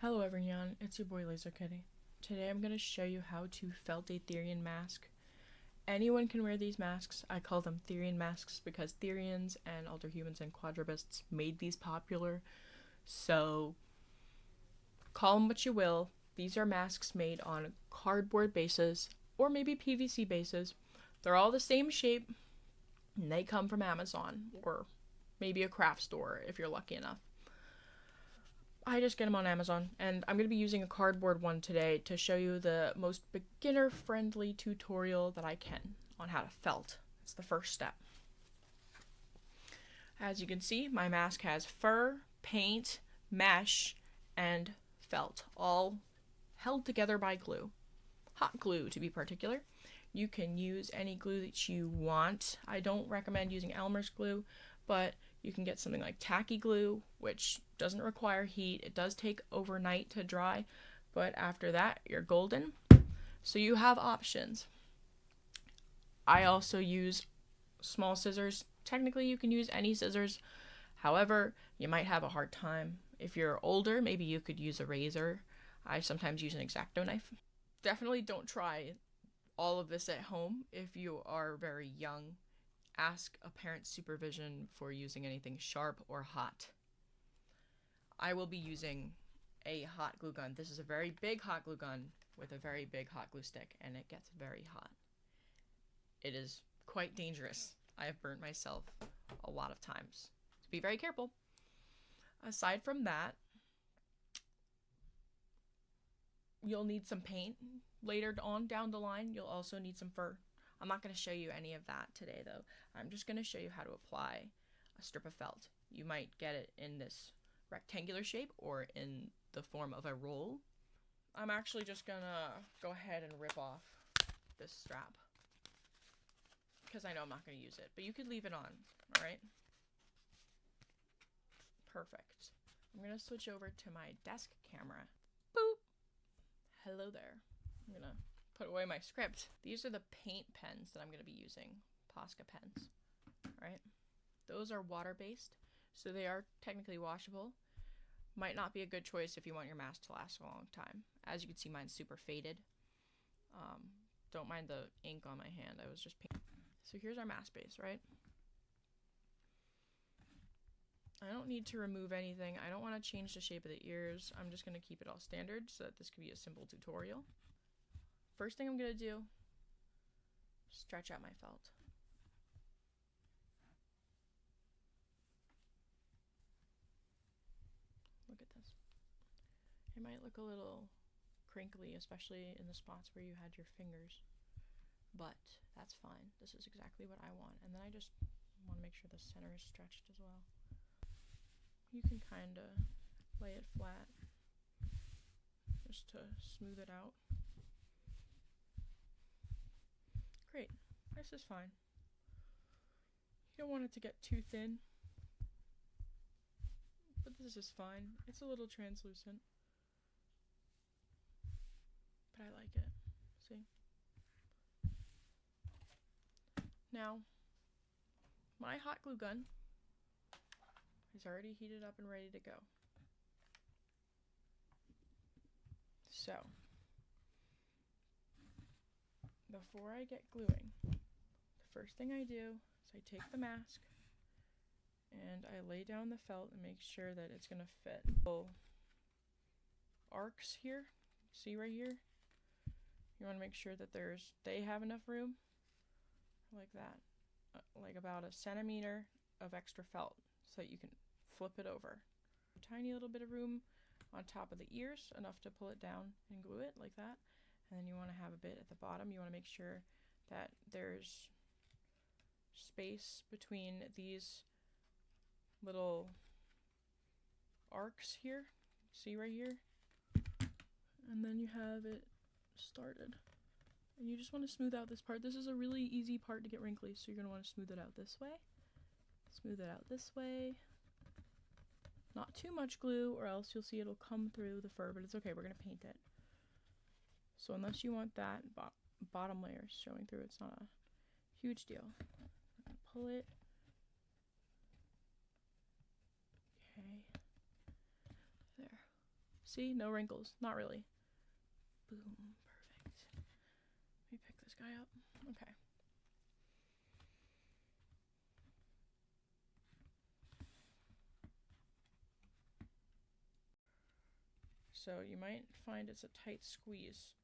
Hello everyone, it's your boy Lazer Kitty. Today I'm going to show you how to felt a Therian mask. Anyone can wear these masks. I call them Therian masks because Therians and Elder Humans and Quadrubists made these popular. So call them what you will. These are masks made on cardboard bases or maybe PVC bases. They're all the same shape and they come from Amazon or maybe a craft store if you're lucky enough. I just get them on Amazon, and I'm going to be using a cardboard one today to show you the most beginner-friendly tutorial that I can on how to felt. It's the first step. As you can see, my mask has fur, paint, mesh, and felt, all held together by glue. Hot glue, to be particular. You can use any glue that you want. I don't recommend using Elmer's glue, but you can get something like tacky glue, which doesn't require heat. It does take overnight to dry, but after that, you're golden. So you have options. I also use small scissors. Technically, you can use any scissors. However, you might have a hard time. If you're older, maybe you could use a razor. I sometimes use an X-Acto knife. Definitely don't try all of this at home if you are very young. Ask a parent's supervision for using anything sharp or hot. I will be using a hot glue gun. This is a very big hot glue gun with a very big hot glue stick, and it gets very hot. It is quite dangerous. I have burnt myself a lot of times. So be very careful. Aside from that, you'll need some paint. Later on down the line, you'll also need some fur. I'm not going to show you any of that today, though. I'm just going to show you how to apply a strip of felt. You might get it in this rectangular shape or in the form of a roll. I'm actually just going to go ahead and rip off this strap because I know I'm not going to use it, but you could leave it on, all right? Perfect. I'm going to switch over to my desk camera. Boop! Hello there. I'm going to put away my script. These are the paint pens that I'm going to be using, Posca pens, right? Those are water-based, so they are technically washable. Might not be a good choice if you want your mask to last a long time. As you can see, mine's super faded. Don't mind the ink on my hand. I was just painting. So here's our mask base, right? I don't need to remove anything. I don't want to change the shape of the ears. I'm just going to keep it all standard so that this could be a simple tutorial. First thing I'm going to do, stretch out my felt. Look at this. It might look a little crinkly, especially in the spots where you had your fingers, but that's fine. This is exactly what I want. And then I just want to make sure the center is stretched as well. You can kind of lay it flat just to smooth it out. Great, this is fine. You don't want it to get too thin, but this is fine. It's a little translucent, but I like it. See? Now, my hot glue gun is already heated up and ready to go. So, before I get gluing, the first thing I do is I take the mask and I lay down the felt and make sure that it's going to fit. Little arcs here, see right here? You want to make sure that they have enough room, like that, like about a centimeter of extra felt so that you can flip it over. A tiny little bit of room on top of the ears, enough to pull it down and glue it like that. And then you want to have a bit at the bottom. You want to make sure that there's space between these little arcs here. See right here? And then you have it started. And you just want to smooth out this part. This is a really easy part to get wrinkly, so you're going to want to smooth it out this way. Smooth it out this way. Not too much glue, or else you'll see it'll come through the fur, but it's okay, we're going to paint it. So unless you want that bottom layer showing through, it's not a huge deal. Pull it. Okay. There. See, no wrinkles. Not really. Boom. Perfect. Let me pick this guy up. Okay. So you might find it's a tight squeeze,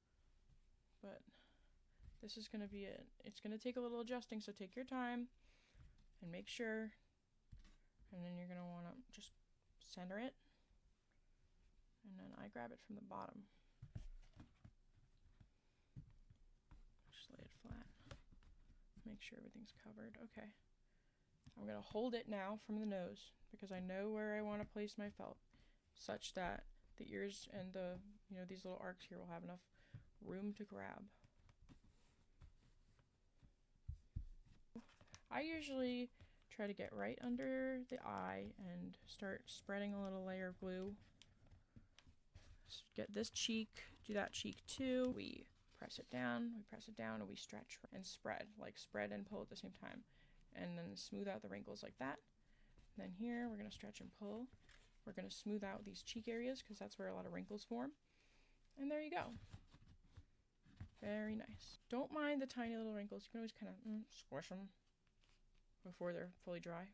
but this is going to be it. It's going to take a little adjusting, so take your time and make sure. And then you're going to want to just center it. And then I grab it from the bottom. Just lay it flat. Make sure everything's covered. Okay. I'm going to hold it now from the nose because I know where I want to place my felt, such that the ears and the, these little arcs here will have enough room to grab. I usually try to get right under the eye and start spreading a little layer of glue. Get this cheek, do that cheek too. We press it down, and we stretch and spread, like spread and pull at the same time. And then smooth out the wrinkles like that. And then here, we're gonna stretch and pull. We're gonna smooth out these cheek areas because that's where a lot of wrinkles form. And there you go. Very nice. Don't mind the tiny little wrinkles. You can always kind of squish them before they're fully dry.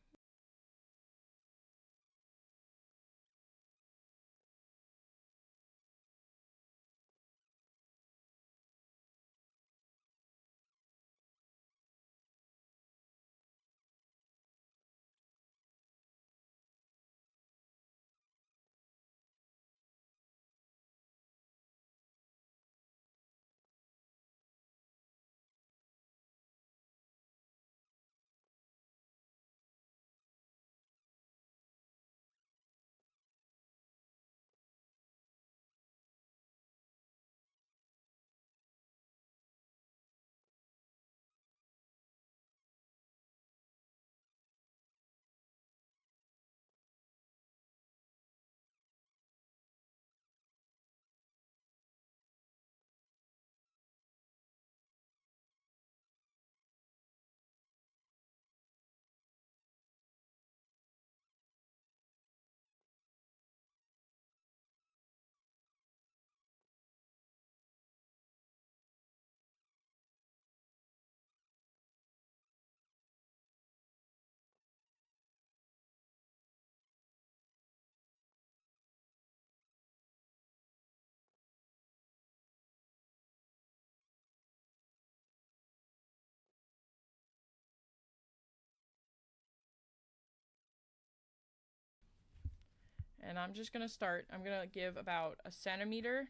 And I'm just gonna start. I'm gonna give about a centimeter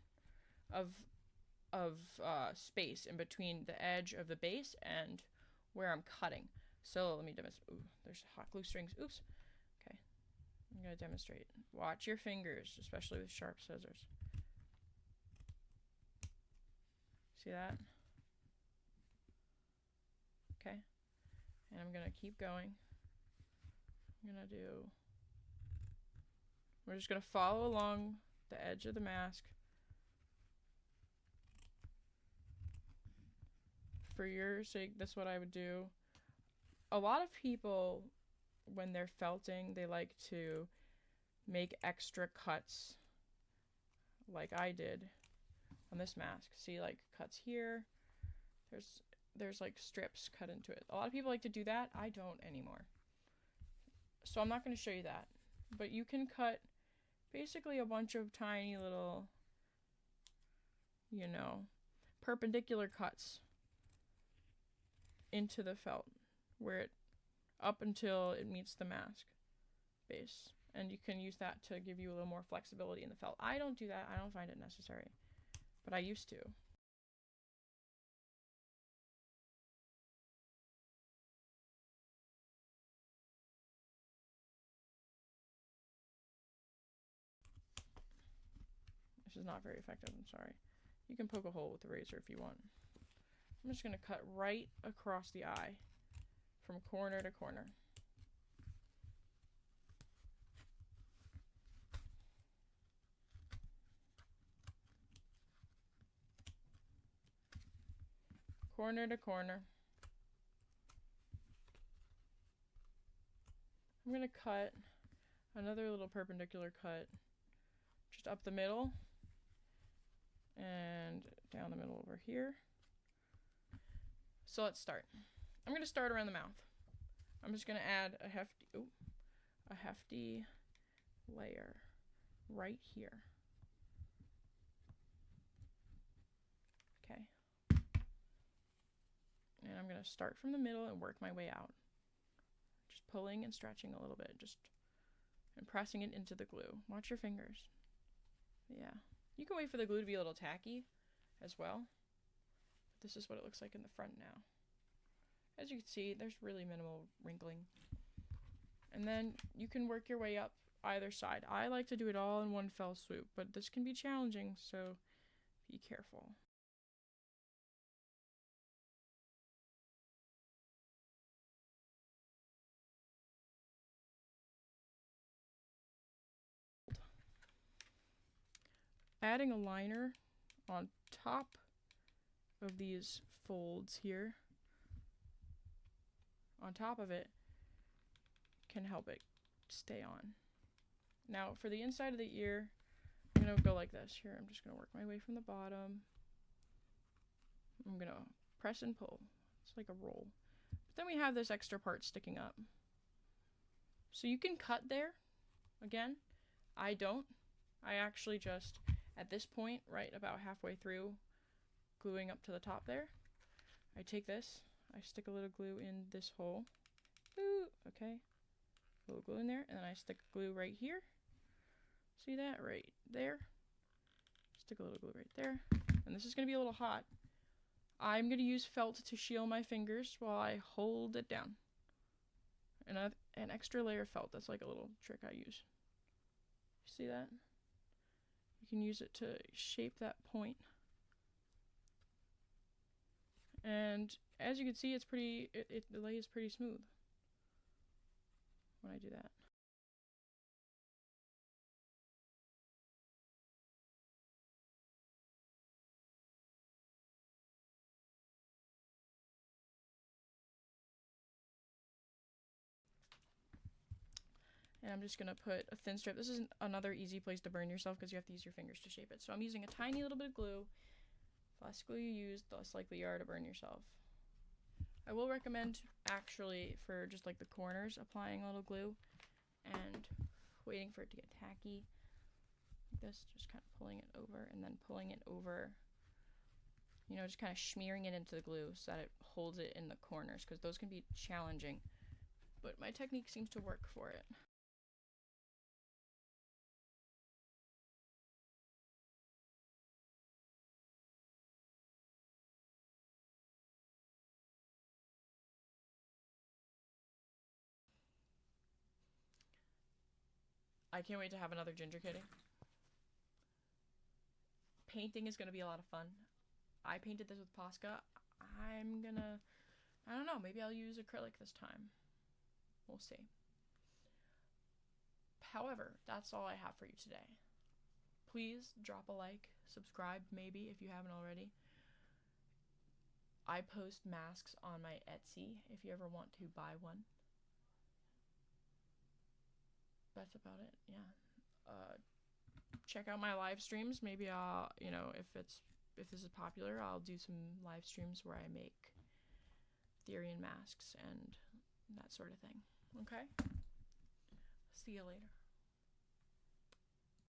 of space in between the edge of the base and where I'm cutting. So let me demonstrate. Ooh, there's hot glue strings. Oops. Okay. I'm gonna demonstrate. Watch your fingers, especially with sharp scissors. See that? Okay. And I'm gonna keep going. We're just gonna follow along the edge of the mask. For your sake, that's what I would do. A lot of people, when they're felting, they like to make extra cuts like I did on this mask. See, like cuts here. There's like strips cut into it. A lot of people like to do that. I don't anymore. So I'm not going to show you that. But you can cut basically a bunch of tiny little, perpendicular cuts into the felt up until it meets the mask base. And you can use that to give you a little more flexibility in the felt. I don't do that. I don't find it necessary. But I used to. This is not very effective, I'm sorry. You can poke a hole with the razor if you want. I'm just gonna cut right across the eye from corner to corner. Corner to corner. I'm gonna cut another little perpendicular cut just just up the middle and down the middle over here. So let's start. I'm going to start around the mouth. I'm just going to add a hefty layer right here. Okay. And I'm going to start from the middle and work my way out. Just pulling and stretching a little bit, and pressing it into the glue. Watch your fingers. Yeah. You can wait for the glue to be a little tacky as well. This is what it looks like in the front now. As you can see, there's really minimal wrinkling. And then you can work your way up either side. I like to do it all in one fell swoop, but this can be challenging, so be careful. Adding a liner on top of these folds here, on top of it, can help it stay on. Now for the inside of the ear, I'm going to go like this. Here, I'm just going to work my way from the bottom. I'm going to press and pull. It's like a roll. But then we have this extra part sticking up. So you can cut there. Again, I don't. I actually just, at this point, right about halfway through, gluing up to the top there, I take this, I stick a little glue in this hole. Ooh, okay. A little glue in there, and then I stick glue right here. See that? Right there. Stick a little glue right there. And this is going to be a little hot. I'm going to use felt to shield my fingers while I hold it down. And an extra layer of felt. That's like a little trick I use. See that? You can use it to shape that point. And as you can see, it's pretty, the lay is pretty smooth when I do that. And I'm just going to put a thin strip. This is another easy place to burn yourself because you have to use your fingers to shape it. So I'm using a tiny little bit of glue. The less glue you use, the less likely you are to burn yourself. I will recommend, actually, for just like the corners, applying a little glue and waiting for it to get tacky. Like this, just kind of pulling it over and then pulling it over. You know, just kind of smearing it into the glue so that it holds it in the corners because those can be challenging. But my technique seems to work for it. I can't wait to have another ginger kitty. Painting is going to be a lot of fun. I painted this with Posca. I'm gonna, I don't know, maybe I'll use acrylic this time. We'll see. However, that's all I have for you today. Please drop a like, subscribe maybe if you haven't already. I post masks on my Etsy if you ever want to buy one. That's about it, yeah. Check out my live streams. Maybe I'll, you know, if this is popular, I'll do some live streams where I make Therian masks and that sort of thing. Okay? See you later.